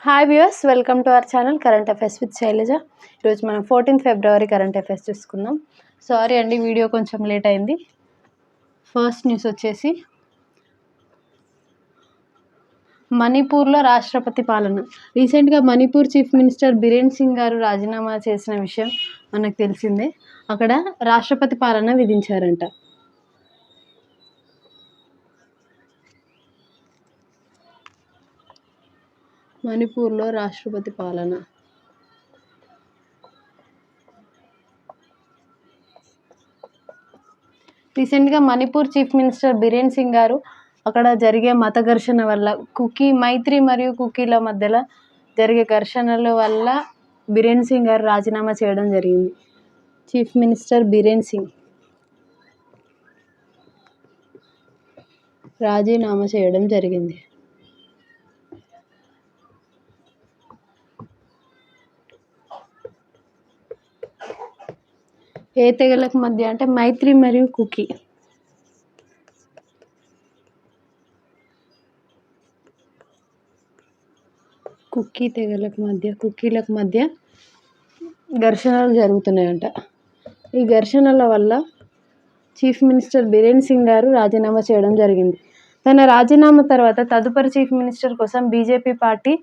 Hi viewers, welcome to our channel current affairs with Shailaja. ఈరోజు మనం 14 February current affairs చూసుకుందాం. Sorry అండి, video కొంచెం లేట్ అయింది. ఫస్ట్ న్యూస్ వచ్చేసి మణిపూర్లో రాష్ట్రపతి పాలన. రీసెంట్గా మణిపూర్ చీఫ్ మినిస్టర్ బిరేన్ సింగ్ గారు రాజీనామా చేసిన విషయం మనకు తెలిసిందే. అక్కడ రాష్ట్రపతి పాలన విధించారంట. మణిపూర్లో రాష్ట్రపతి పాలన. రీసెంట్గా మణిపూర్ చీఫ్ మినిస్టర్ బిరేన్ సింగ్ గారు అక్కడ జరిగే మత ఘర్షణ వల్ల మైత్రి మరియు కుకీల మధ్యలో జరిగే ఘర్షణల వల్ల బిరేన్ సింగ్ గారు రాజీనామా చేయడం జరిగింది. చీఫ్ మినిస్టర్ బిరేన్ సింగ్ రాజీనామా చేయడం జరిగింది. ఏ తెగలకు మధ్య అంటే మైత్రి మరియు కుకీ కుకీలకు మధ్య ఘర్షణలు జరుగుతున్నాయంట. ఈ ఘర్షణల వల్ల చీఫ్ మినిస్టర్ బిరేన్ సింగ్ గారు రాజీనామా చేయడం జరిగింది. తన రాజీనామా తర్వాత తదుపరి చీఫ్ మినిస్టర్ కోసం బీజేపీ పార్టీ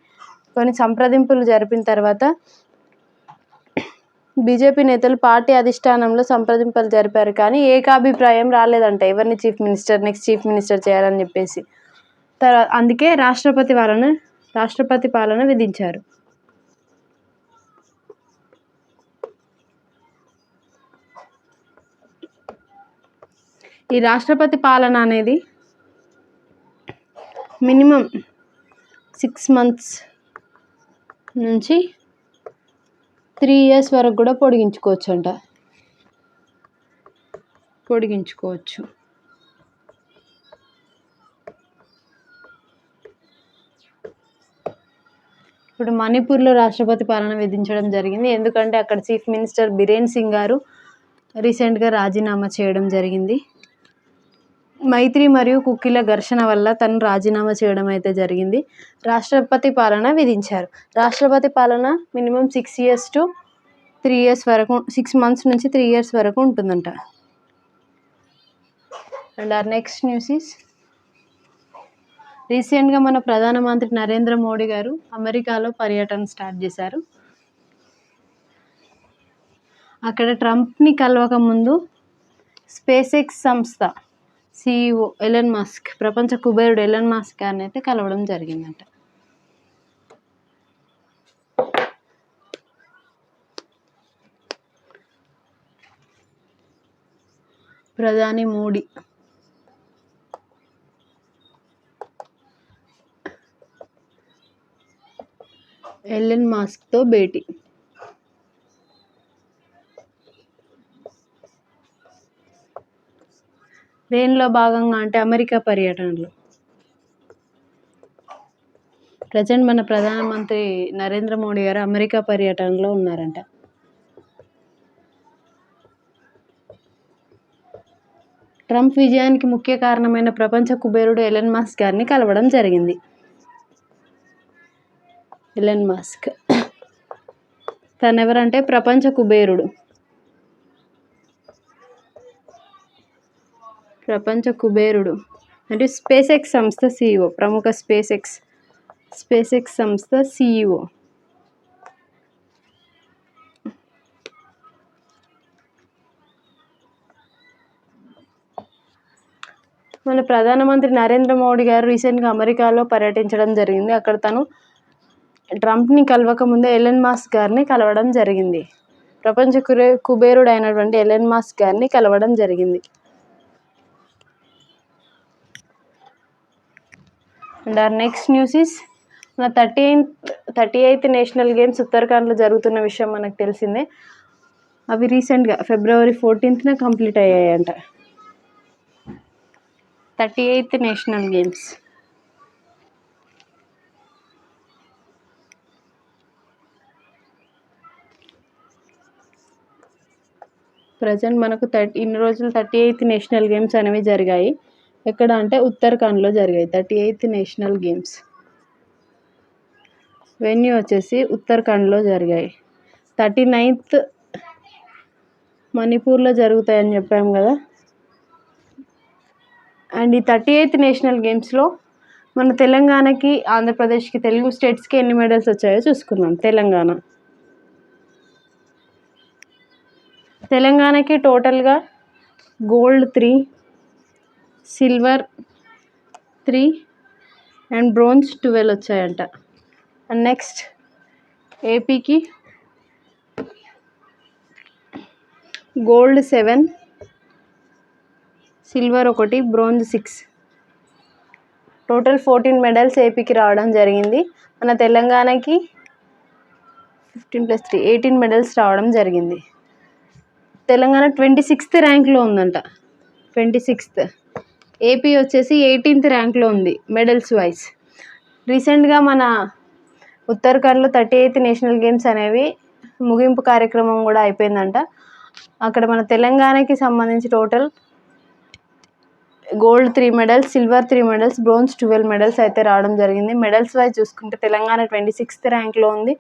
కొన్ని సంప్రదింపులు జరిపిన తర్వాత బీజేపీ నేతలు పార్టీ అధిష్టానంలో సంప్రదింపులు జరిపారు, కానీ ఏకాభిప్రాయం రాలేదంట ఎవరిని నెక్స్ట్ చీఫ్ మినిస్టర్ చేయాలని చెప్పేసి. అందుకే రాష్ట్రపతి పాలన విధించారు. ఈ రాష్ట్రపతి పాలన అనేది మినిమం 6 months నుంచి 3 years వరకు కూడా పొడిగించుకోవచ్చు. ఇప్పుడు మణిపూర్లో రాష్ట్రపతి పాలన విధించడం జరిగింది, ఎందుకంటే అక్కడ చీఫ్ మినిస్టర్ బిరేన్ సింగ్ గారు రీసెంట్గా రాజీనామా చేయడం జరిగింది. మైత్రి మరియు కుకీల ఘర్షణ వల్ల తను రాజీనామా చేయడం అయితే జరిగింది. రాష్ట్రపతి పాలన విధించారు. రాష్ట్రపతి పాలన మినిమం 6 years to 3 years వరకు, 6 months నుంచి 3 years వరకు ఉంటుందంట. And our next news is రీసెంట్గా మన ప్రధానమంత్రి నరేంద్ర మోడీ గారు అమెరికాలో పర్యటన స్టార్ట్ చేశారు. అక్కడ ట్రంప్ని కలవక ముందు స్పేస్ ఎక్స్ సంస్థ CEO ఎలన్ మస్క్, ప్రపంచ కుబేరుడు ఎలన్ మస్క్ గారిని అయితే కలవడం జరిగిందంట. ప్రధాని మోడీ ఎలన్ మస్క్తో భేటీ. దేనిలో భాగంగా అంటే అమెరికా పర్యటనలో. ప్రజెంట్ మన ప్రధానమంత్రి నరేంద్ర మోడీ గారు అమెరికా పర్యటనలో ఉన్నారంట. ట్రంప్ విజయానికి ముఖ్య కారణమైన ప్రపంచ కుబేరుడు ఎలన్ మస్క్ గారిని కలవడం జరిగింది. ఎలన్ మస్క్ తనెవరంటే ప్రపంచ కుబేరుడు అంటే స్పేస్ ఎక్స్ సంస్థ CEO, ప్రముఖ స్పేస్ ఎక్స్ సంస్థ CEO. మన ప్రధానమంత్రి నరేంద్ర మోడీ గారు రీసెంట్గా అమెరికాలో పర్యటించడం జరిగింది. అక్కడ తను ట్రంప్ని కలవక ముందే ఎలన్ మస్క్ గారిని కలవడం జరిగింది. ప్రపంచ కుబేరుడు అయినటువంటి ఎలన్ మస్క్ గారిని కలవడం జరిగింది. And our next news is మన 38th నేషనల్ గేమ్స్ ఉత్తరాఖండ్లో జరుగుతున్న విషయం మనకు తెలిసిందే. అవి రీసెంట్గా February 14th కంప్లీట్ అయ్యాయంట. 38th national games. ప్రజెంట్ మనకు ఇన్ని రోజులు 38th నేషనల్ గేమ్స్ అనేవి జరిగాయి. ఎక్కడ అంటే ఉత్తరాఖండ్లో జరిగాయి 38th నేషనల్ గేమ్స్. వెన్యూ వచ్చేసి ఉత్తరాఖండ్లో జరిగాయి. 39th మణిపూర్లో జరుగుతాయని చెప్పాము కదా. అండ్ ఈ 38th నేషనల్ గేమ్స్లో మన తెలంగాణకి, ఆంధ్రప్రదేశ్కి, తెలుగు స్టేట్స్కి ఎన్ని మెడల్స్ వచ్చాయో చూసుకుందాం. తెలంగాణకి టోటల్గా గోల్డ్ 3, సిల్వర్ 3 అండ్ బ్రోంజ్ 12 వచ్చాయంట. అండ్ నెక్స్ట్ ఏపీకి gold 7, silver 1, bronze 6, total 14 medals ఏపీకి రావడం జరిగింది. మన తెలంగాణకి 15 + 3 18 మెడల్స్ రావడం జరిగింది. తెలంగాణ 26th ర్యాంక్లో ఉందంట. 26th. ఏపీ వచ్చేసి 18th ర్యాంక్లో ఉంది మెడల్స్ వైజ్. రీసెంట్గా మన ఉత్తరాఖండ్లో 38th నేషనల్ గేమ్స్ అనేవి ముగింపు కార్యక్రమం కూడా అయిపోయిందంట. అక్కడ మన తెలంగాణకి సంబంధించి total gold 3 medals, silver 3 medals, bronze 12 medals అయితే రావడం జరిగింది. మెడల్స్ వైజ్ చూసుకుంటే తెలంగాణ 26th ర్యాంక్లో ఉంది,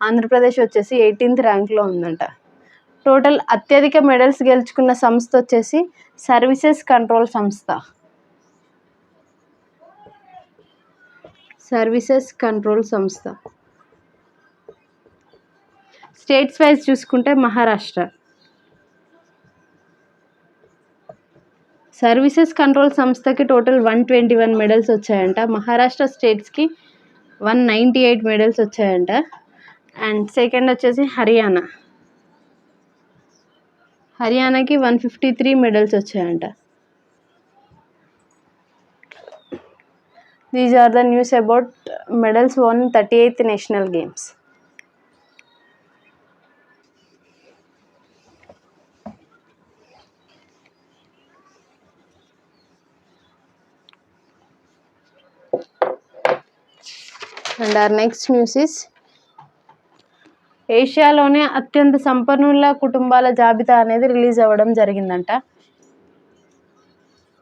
ఆంధ్రప్రదేశ్ వచ్చేసి 18th ర్యాంక్లో ఉందంట. టోటల్ అత్యధిక మెడల్స్ గెలుచుకున్న సంస్థ వచ్చేసి సర్వీసెస్ కంట్రోల్ సంస్థ. స్టేట్స్ వైజ్ చూసుకుంటే మహారాష్ట్ర. సర్వీసెస్ కంట్రోల్ సంస్థకి టోటల్ 121 మెడల్స్ వచ్చాయంట. మహారాష్ట్ర స్టేట్స్కి 198 మెడల్స్ వచ్చాయంట. అండ్ సెకండ్ వచ్చేసి హర్యానాకి 153 మెడల్స్ వచ్చాయంట. These are the news about medals won 38th national games. And our next news is ఏషియాలోనే అత్యంత సంపన్నుల కుటుంబాల జాబితా అనేది రిలీజ్ అవ్వడం జరిగిందంట.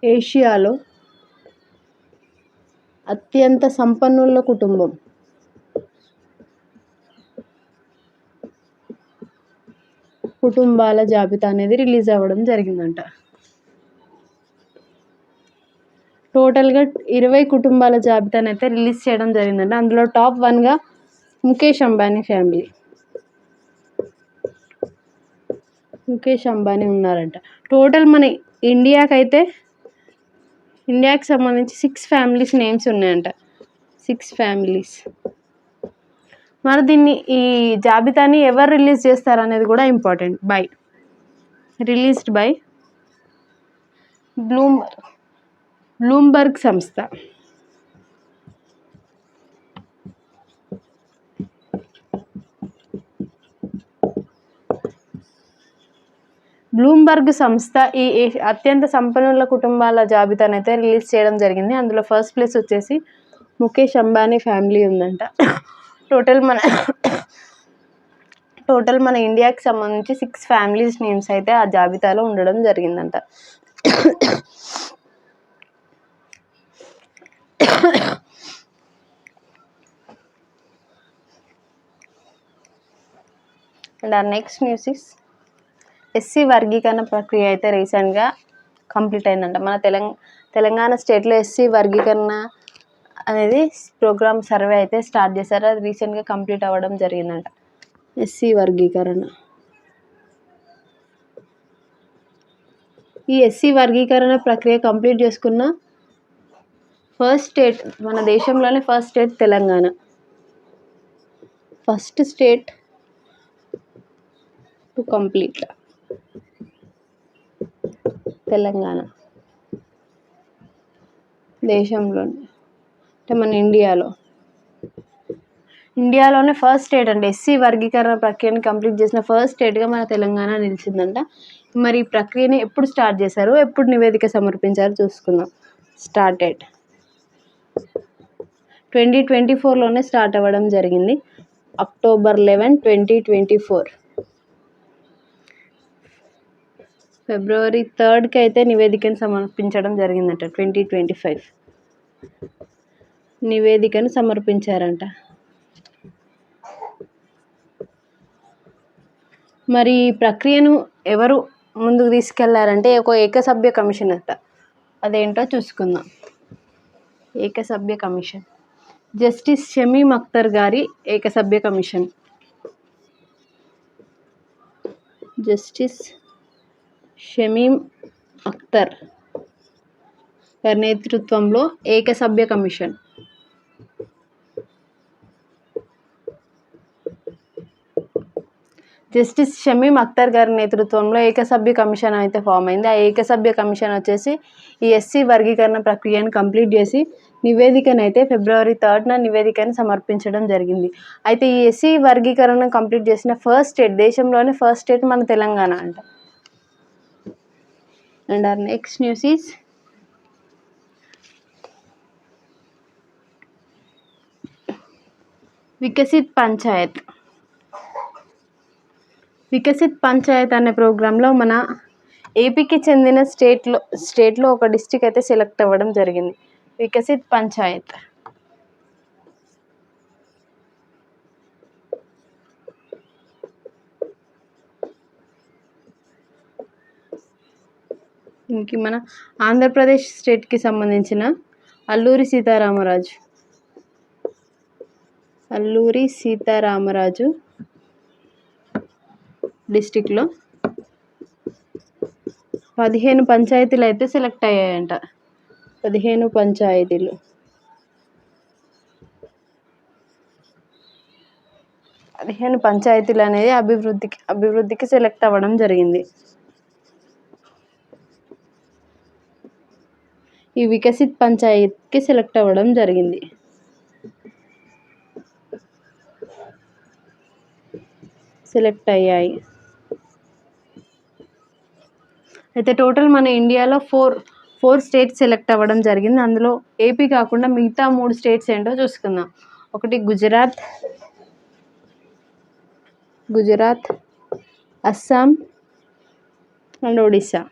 ఏషియాలో అత్యంత సంపన్నుల కుటుంబాల జాబితా అనేది రిలీజ్ అవ్వడం జరిగిందంట. టోటల్గా 20 కుటుంబాల జాబితాను అయితే రిలీజ్ చేయడం జరిగిందంట. అందులో టాప్ 1గా ముఖేష్ అంబానీ ఉన్నారంట. టోటల్ మన ఇండియాకి సంబంధించి 6 ఫ్యామిలీస్ నేమ్స్ ఉన్నాయంట. 6 ఫ్యామిలీస్. మరి ఈ జాబితాని ఎవరు రిలీజ్ చేస్తారు అనేది కూడా ఇంపార్టెంట్. రిలీజ్డ్ బై బ్లూంబర్గ్ సంస్థ. బ్లూంబర్గ్ సంస్థ ఈ అత్యంత సంపన్నుల కుటుంబాల జాబితాను అయితే రిలీజ్ చేయడం జరిగింది. అందులో ఫస్ట్ ప్లేస్ వచ్చేసి ముఖేష్ అంబానీ ఫ్యామిలీ ఉందంట. టోటల్ మన ఇండియాకి సంబంధించి 6 ఫ్యామిలీస్ నేమ్స్ అయితే ఆ జాబితాలో ఉండడం జరిగిందంట. And our next news is SC వర్గీకరణ ప్రక్రియ అయితే రీసెంట్గా కంప్లీట్ అయిందంట. మన తెలంగాణ స్టేట్లో ఎస్సీ వర్గీకరణ అనేది ప్రోగ్రామ్ సర్వే అయితే స్టార్ట్ చేశారు. అది రీసెంట్గా కంప్లీట్ అవ్వడం జరిగిందంట. ఎస్సీ వర్గీకరణ. ఈ ఎస్సీ వర్గీకరణ ప్రక్రియ కంప్లీట్ చేసుకున్న ఫస్ట్ స్టేట్, మన దేశంలోనే first state Telangana. First state to complete Telangana. దేశంలోనే అంటే మన ఇండియాలోనే ఫస్ట్ స్టేట్ అంటే ఎస్సీ వర్గీకరణ ప్రక్రియను కంప్లీట్ చేసిన ఫస్ట్ స్టేట్గా మన తెలంగాణ నిలిచిందంట. మరి ఈ ప్రక్రియని ఎప్పుడు స్టార్ట్ చేశారు, ఎప్పుడు నివేదిక సమర్పించారు చూసుకుందాం. స్టార్ట్ డేట్ 2024లోనే స్టార్ట్ అవ్వడం జరిగింది. October 11, 2024. February 3కి అయితే నివేదికను సమర్పించడం జరిగిందంట. 2025 నివేదికను సమర్పించారంట. మరి ఈ ప్రక్రియను ఎవరు ముందుకు తీసుకెళ్లారంటే ఒక ఏకసభ్య కమిషన్ అట. అదేంటో చూసుకుందాం. ఏకసభ్య కమిషన్ జస్టిస్ షమీం అఖ్తర్ గారి ఏకసభ్య కమిషన్. జస్టిస్ షమీం అఖ్తర్ గారి నేతృత్వంలో ఏకసభ్య కమిషన్. జస్టిస్ షమీం అఖ్తర్ గారి నేతృత్వంలో ఏకసభ్య కమిషన్ అయితే ఫామ్ అయింది. ఆ ఏకసభ్య కమిషన్ వచ్చేసి ఈ ఎస్సీ వర్గీకరణ ప్రక్రియను కంప్లీట్ చేసి నివేదికనైతే February 3 నివేదికను సమర్పించడం జరిగింది. అయితే ఈ ఎస్సీ వర్గీకరణ కంప్లీట్ చేసిన ఫస్ట్ స్టేట్, దేశంలోనే ఫస్ట్ స్టేట్ మన తెలంగాణ అంట. And our next news is Viksit Panchayat. Viksit Panchayat అనే ప్రోగ్రాంలో మన ఏపీకి చెందిన స్టేట్లో ఒక డిస్టిక్ అయితే సెలెక్ట్ అవ్వడం జరిగింది. వికసిత్ పంచాయత్. ఇంక మన ఆంధ్రప్రదేశ్ స్టేట్కి సంబంధించిన అల్లూరి సీతారామరాజు డిస్టిక్లో 15 పంచాయతీలు అయితే సెలెక్ట్ అయ్యాయంట. 15 పంచాయతీలు. 15 పంచాయతీలు అనేది అభివృద్ధికి సెలెక్ట్ అవ్వడం జరిగింది. ఈ వికసిత్ పంచాయత్కి సెలెక్ట్ అవ్వడం జరిగింది. సెలెక్ట్ అయ్యాయి. అయితే టోటల్ మన ఇండియాలో ఫోర్ స్టేట్స్ సెలెక్ట్ అవ్వడం జరిగింది. అందులో ఏపీ కాకుండా మిగతా 3 స్టేట్స్ ఏంటో చూసుకుందాం. ఒకటి గుజరాత్, అస్సాం అండ్ ఒడిస్సా.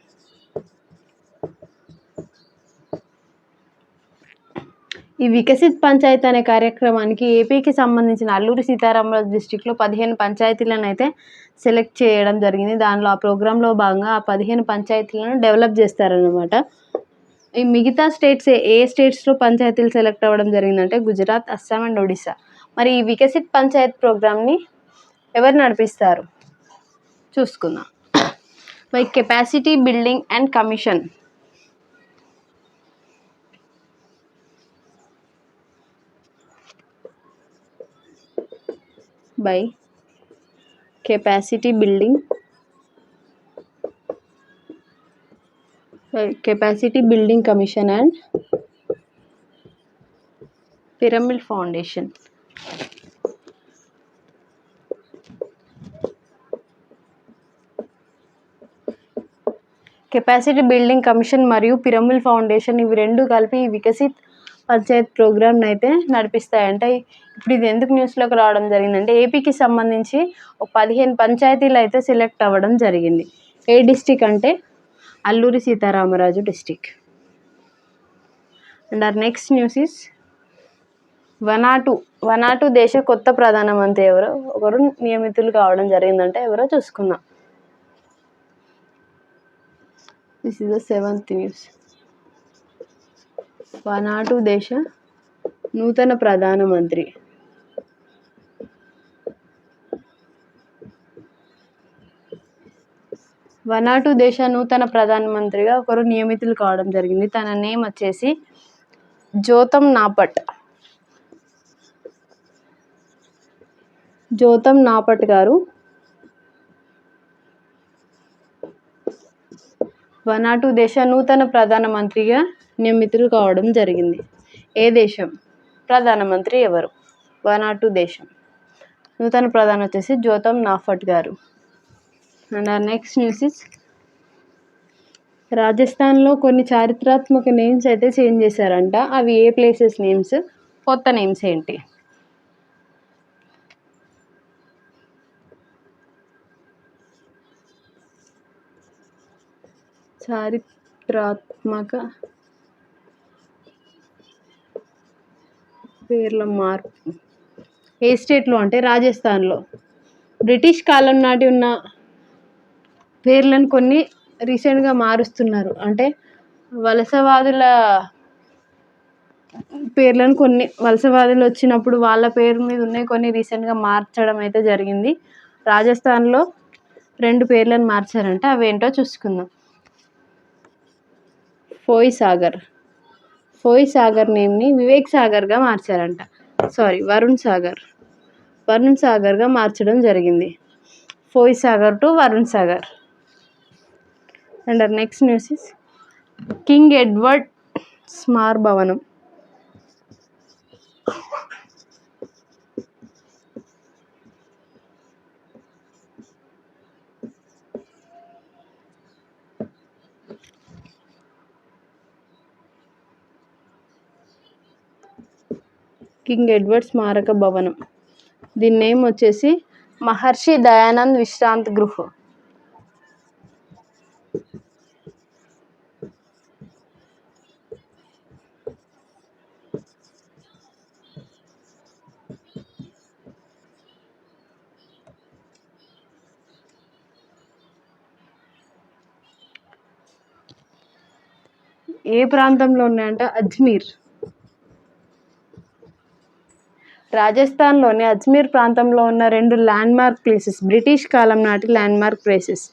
ఈ వికసిత్ పంచాయత్ అనే కార్యక్రమానికి ఏపీకి సంబంధించిన అల్లూరి సీతారామరాజు డిస్టిక్లో 15 పంచాయతీలను అయితే సెలెక్ట్ చేయడం జరిగింది. దానిలో ఆ ప్రోగ్రాంలో భాగంగా ఆ 15 పంచాయతీలను డెవలప్ చేస్తారనమాట. ఈ మిగతా స్టేట్స్ ఏ స్టేట్స్లో పంచాయతీలు సెలెక్ట్ అవ్వడం జరిగిందంటే గుజరాత్, అస్సాం అండ్ ఒడిస్సా. మరి ఈ వికసిత్ పంచాయత్ ప్రోగ్రామ్ని ఎవరు నడిపిస్తారు చూసుకుందాం. By capacity building and commission. by capacity building commission and pyramid foundation. Capacity building commission మరియు పిరమిడ్ ఫౌండేషన్ ఇవి రెండు కలిపి ఈ వికసిత్ పంచాయత్ ప్రోగ్రామ్ని అయితే నడిపిస్తాయంట. ఇప్పుడు ఇది ఎందుకు న్యూస్లోకి రావడం జరిగిందంటే ఏపీకి సంబంధించి ఒక 15 పంచాయతీలు అయితే సెలెక్ట్ అవ్వడం జరిగింది. ఏ డిస్టిక్ అంటే Alluri Sitaramaraju district. And our next news is Vanuatu దేశ కొత్త ప్రధానమంత్రి ఒకరు నియమితులు కావడం జరిగిందంటే ఎవరో చూసుకుందాం. This is the 7th news. Vanuatu దేశ నూతన ప్రధానమంత్రి. వనాటు దేశ నూతన ప్రధానమంత్రిగా ఒకరు నియమితులు కావడం జరిగింది. తన నేమ్ వచ్చేసి జ్యోతం నాపట్ గారు వనాటు దేశ నూతన ప్రధానమంత్రిగా నియమితులు కావడం జరిగింది. ఏ దేశం ప్రధానమంత్రి ఎవరు? వనాటు దేశం. నూతన ప్రధాని వచ్చేసి జ్యోతం నాపట్ గారు. And our next news is రాజస్థాన్లో కొన్ని చారిత్రాత్మక నేమ్స్ అయితే చేంజ్ చేశారంట. అవి ఏ ప్లేసెస్ నేమ్స్, కొత్త నేమ్స్ ఏంటి? చారిత్రాత్మక పేర్ల మార్పు ఏ స్టేట్లో అంటే రాజస్థాన్లో. బ్రిటిష్ కాలం నాటి ఉన్న పేర్లను కొన్ని రీసెంట్గా మారుస్తున్నారు. అంటే వలసవాదుల పేర్లను కొన్ని వలసవాదులు వచ్చినప్పుడు వాళ్ళ పేరు మీద ఉన్నాయి, కొన్ని రీసెంట్గా మార్చడం అయితే జరిగింది. రాజస్థాన్లో 2 పేర్లను మార్చారంట, అవేంటో చూసుకుందాం. ఫోయ్ సాగర్ నేమ్ని వివేక్ సాగర్గా మార్చారంట. వరుణ్ సాగర్గా మార్చడం జరిగింది. Foy Sagar to Varun Sagar. And next news is king Edward స్మార్ భవనం. కింగ్ ఎడ్వర్డ్ స్మారక భవనం, దీని నేమ్ వచ్చేసి మహర్షి దయానంద్ విశ్రాంతి గృహ. ఏ ప్రాంతంలో ఉన్నాయంటే అజ్మీర్. రాజస్థాన్లోని అజ్మీర్ ప్రాంతంలో ఉన్న 2 ల్యాండ్మార్క్ ప్లేసెస్, బ్రిటిష్ కాలం నాటి ల్యాండ్మార్క్ ప్లేసెస్.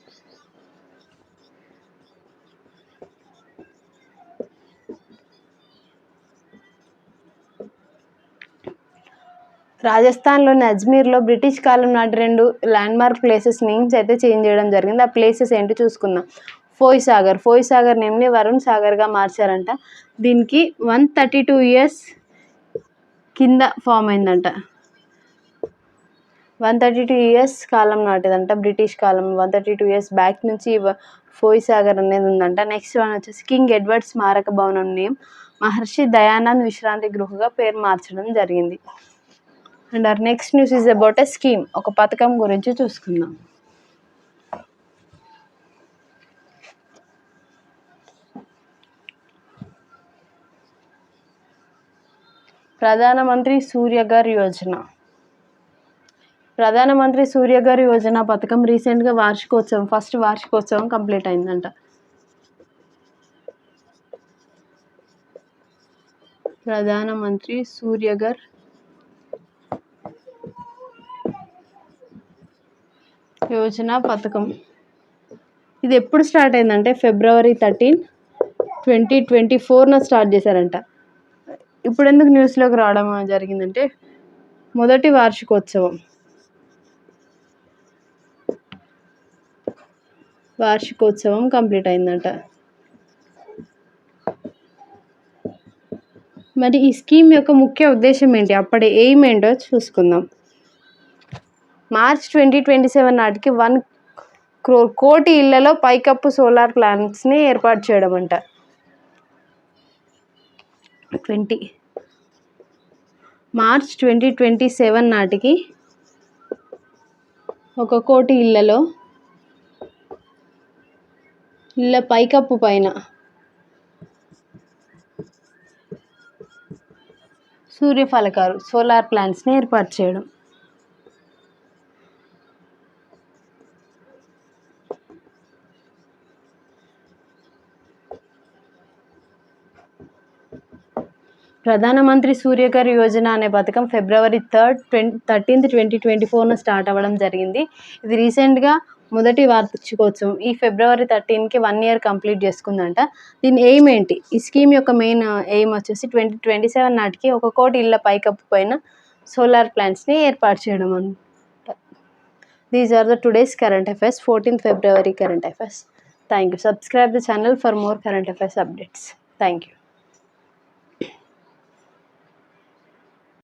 రాజస్థాన్లోని అజ్మీర్లో బ్రిటిష్ కాలం నాటి 2 ల్యాండ్మార్క్ ప్లేసెస్ నేమ్స్ అయితే చేంజ్ చేయడం జరిగింది. ఆ ప్లేసెస్ ఏంటి చూసుకుందాం. ఫోయ్ సాగర్ నేమ్ని వరుణ్ సాగర్గా మార్చారంట. దీనికి 132 ఇయర్స్ కింద ఫామ్ అయిందంట. 132 ఇయర్స్ కాలం నాటిదంట, బ్రిటిష్ కాలం. 132 ఇయర్స్ బ్యాక్ నుంచి ఫోయ్ సాగర్ అనేది ఉందంట. నెక్స్ట్ వన్ వచ్చేసి కింగ్ ఎడ్వర్డ్ స్మారక భవనం నేమ్ మహర్షి దయానంద్ విశ్రాంతి గృహగా పేరు మార్చడం జరిగింది. And our next news is about a scheme. ఒక పథకం గురించి చూసుకుందాం. ప్రధానమంత్రి సూర్యఘర్ యోజన పథకం రీసెంట్గా ఫస్ట్ వార్షికోత్సవం కంప్లీట్ అయిందంట. ప్రధానమంత్రి సూర్యఘర్ యోజన పథకం ఇది ఎప్పుడు స్టార్ట్ అయిందంటే February 13, 2024 స్టార్ట్ చేశారంట. ఇప్పుడు ఎందుకు న్యూస్లోకి రావడం జరిగిందంటే మొదటి వార్షికోత్సవం కంప్లీట్ అయిందంట. మరి ఈ స్కీమ్ యొక్క ముఖ్య ఉద్దేశం ఏంటి, అప్పటి ఎయిమ్ ఏంటో చూసుకుందాం. March 2027 నాటికి 1 కోటి ఇళ్లలో పైకప్పు సోలార్ ప్లాంట్స్ని ఏర్పాటు చేయడం అంట. March 2027 నాటికి 1 కోటి ఇళ్ళ పైకప్పు పైన సూర్యఫలకాలు సోలార్ ప్లాంట్స్ని ఏర్పాటు చేయడం. ప్రధానమంత్రి సూర్యఘర్ యోజన అనే పథకం February 13, 2024 స్టార్ట్ అవ్వడం జరిగింది. ఇది రీసెంట్గా మొదటి వార్షికోత్సవం. ఈ February 13కి 1 year కంప్లీట్ చేసుకుందంట. దీని ఎయిమ్ ఏంటి, ఈ స్కీమ్ యొక్క మెయిన్ ఎయిమ్ వచ్చేసి 2027 నాటికి 1 కోటి ఇళ్ళ పైకప్పు పైన సోలార్ ప్లాంట్స్ని ఏర్పాటు చేయడం అనమాట. These are the today's current affairs, 14th February current affairs. Thank you. Subscribe the channel for more current affairs updates. Thank you.